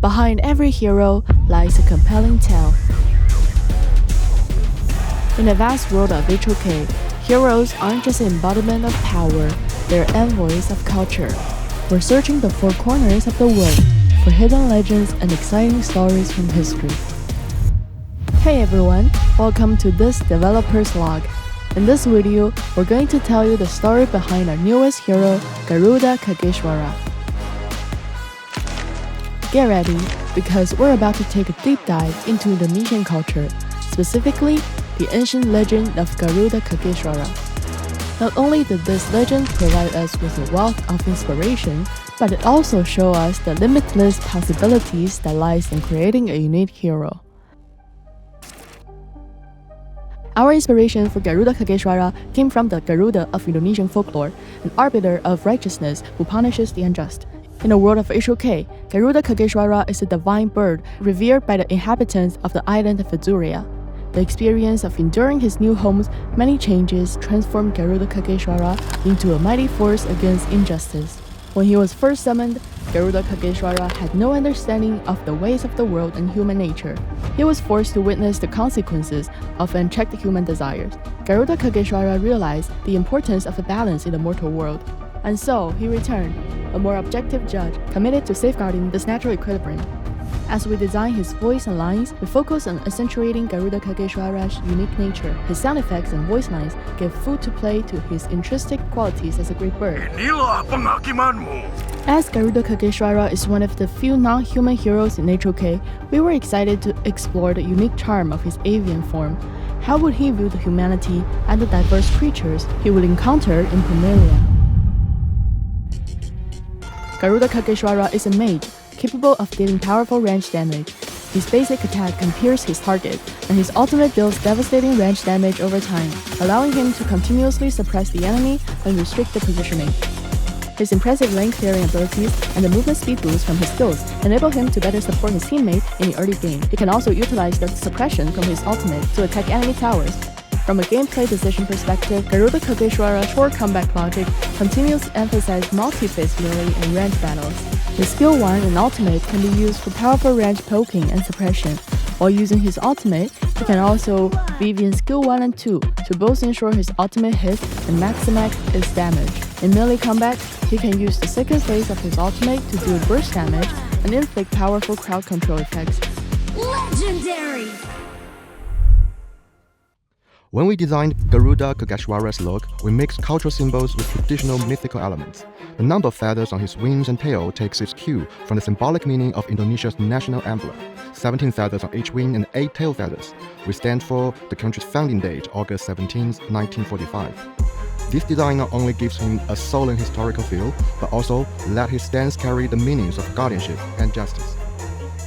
Behind every hero lies a compelling tale. In the vast world of HOK, heroes aren't just an embodiment of power, they're envoys of culture. We're searching the four corners of the world for hidden legends and exciting stories from history. Hey everyone, welcome to this developer's log. In this video, we're going to tell you the story behind our newest hero, Garuda Khageswara. Get ready, because we're about to take a deep dive into Indonesian culture, specifically the ancient legend of Garuda Khageswara. Not only did this legend provide us with a wealth of inspiration, but it also shows us the limitless possibilities that lies in creating a unique hero. Our inspiration for Garuda Khageswara came from the Garuda of Indonesian folklore, an arbiter of righteousness who punishes the unjust. In the world of HOK, Garuda Khageswara is a divine bird revered by the inhabitants of the island of Azuria. The experience of enduring his new home's many changes transformed Garuda Khageswara into a mighty force against injustice. When he was first summoned, Garuda Khageswara had no understanding of the ways of the world and human nature. He was forced to witness the consequences of unchecked human desires. Garuda Khageswara realized the importance of a balance in the mortal world. And so, he returned, a more objective judge committed to safeguarding this natural equilibrium. As we design his voice and lines, we focus on accentuating Garuda Khageswara's unique nature. His sound effects and voice lines give food to play to his intrinsic qualities as a great bird. Inilah penghakimanmu. As Garuda Khageswara is one of the few non-human heroes in HOK, we were excited to explore the unique charm of his avian form. How would he view the humanity and the diverse creatures he would encounter in Plumeria? Garuda Khageswara is a mage, capable of dealing powerful range damage. His basic attack can pierce his target, and his ultimate deals devastating range damage over time, allowing him to continuously suppress the enemy and restrict the positioning. His impressive lane-clearing abilities and the movement speed boost from his skills enable him to better support his teammate in the early game. He can also utilize the suppression from his ultimate to attack enemy towers. From a gameplay decision perspective, Garuda Khageswara's short combat logic continues to emphasize multi-phase melee and range battles. His skill 1 and ultimate can be used for powerful range poking and suppression. While using his ultimate, he can also weave in skill 1 and 2 to both ensure his ultimate hits and maximize its damage. In melee combat, he can use the second phase of his ultimate to deal burst damage and inflict powerful crowd control effects. Legendary! When we designed Garuda Khageswara's look, we mixed cultural symbols with traditional mythical elements. The number of feathers on his wings and tail takes its cue from the symbolic meaning of Indonesia's national emblem: 17 feathers on each wing and 8 tail feathers, which stand for the country's founding date, August 17, 1945. This design not only gives him a solemn historical feel, but also let his stance carry the meanings of guardianship and justice.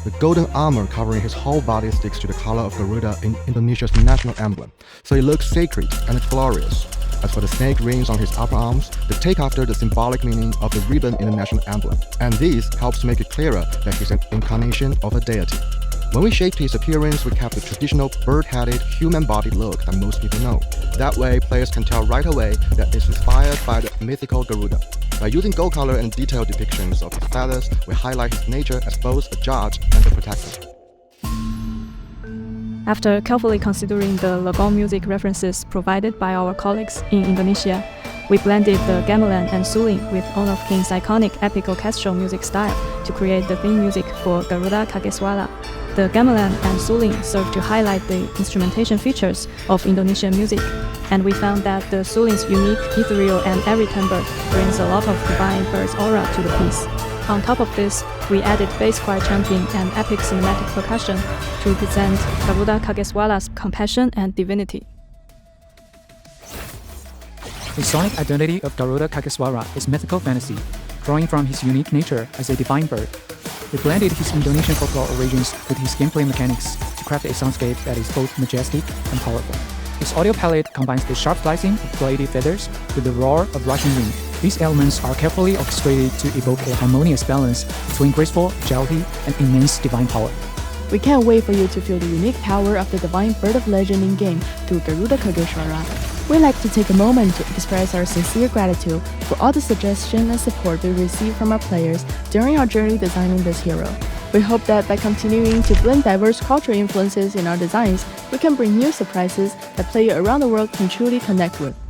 The golden armor covering his whole body sticks to the color of Garuda in Indonesia's national emblem, so it looks sacred and glorious. As for the snake rings on his upper arms, they take after the symbolic meaning of the ribbon in the national emblem, and this helps make it clearer that he's an incarnation of a deity. When we shaped his appearance, we kept the traditional bird-headed, human-bodied look that most people know. That way, players can tell right away that it's inspired by the mythical Garuda. By using gold color and detailed depictions of his feathers, we highlight his nature as both a judge and a protector. After carefully considering the Lagom music references provided by our colleagues in Indonesia, we blended the gamelan and suling with Honorof King's iconic epic orchestral music style to create the theme music for Garuda Khageswara. The gamelan and suling serve to highlight the instrumentation features of Indonesian music, and we found that the suling's unique, ethereal, and airy timbre brings a lot of divine bird's aura to the piece. On top of this, we added bass choir chanting and epic cinematic percussion to represent Garuda Khageswara's compassion and divinity. The sonic identity of Garuda Khageswara is mythical fantasy, drawing from his unique nature as a divine bird. We blended his Indonesian folklore origins with his gameplay mechanics to craft a soundscape that is both majestic and powerful. His audio palette combines the sharp slicing of bladed feathers with the roar of rushing wind. These elements are carefully orchestrated to evoke a harmonious balance between graceful agility and immense divine power. We can't wait for you to feel the unique power of the divine bird of legend in-game through Garuda Khageswara. We'd like to take a moment to express our sincere gratitude for all the suggestions and support we received from our players during our journey designing this hero. We hope that by continuing to blend diverse cultural influences in our designs, we can bring new surprises that players around the world can truly connect with.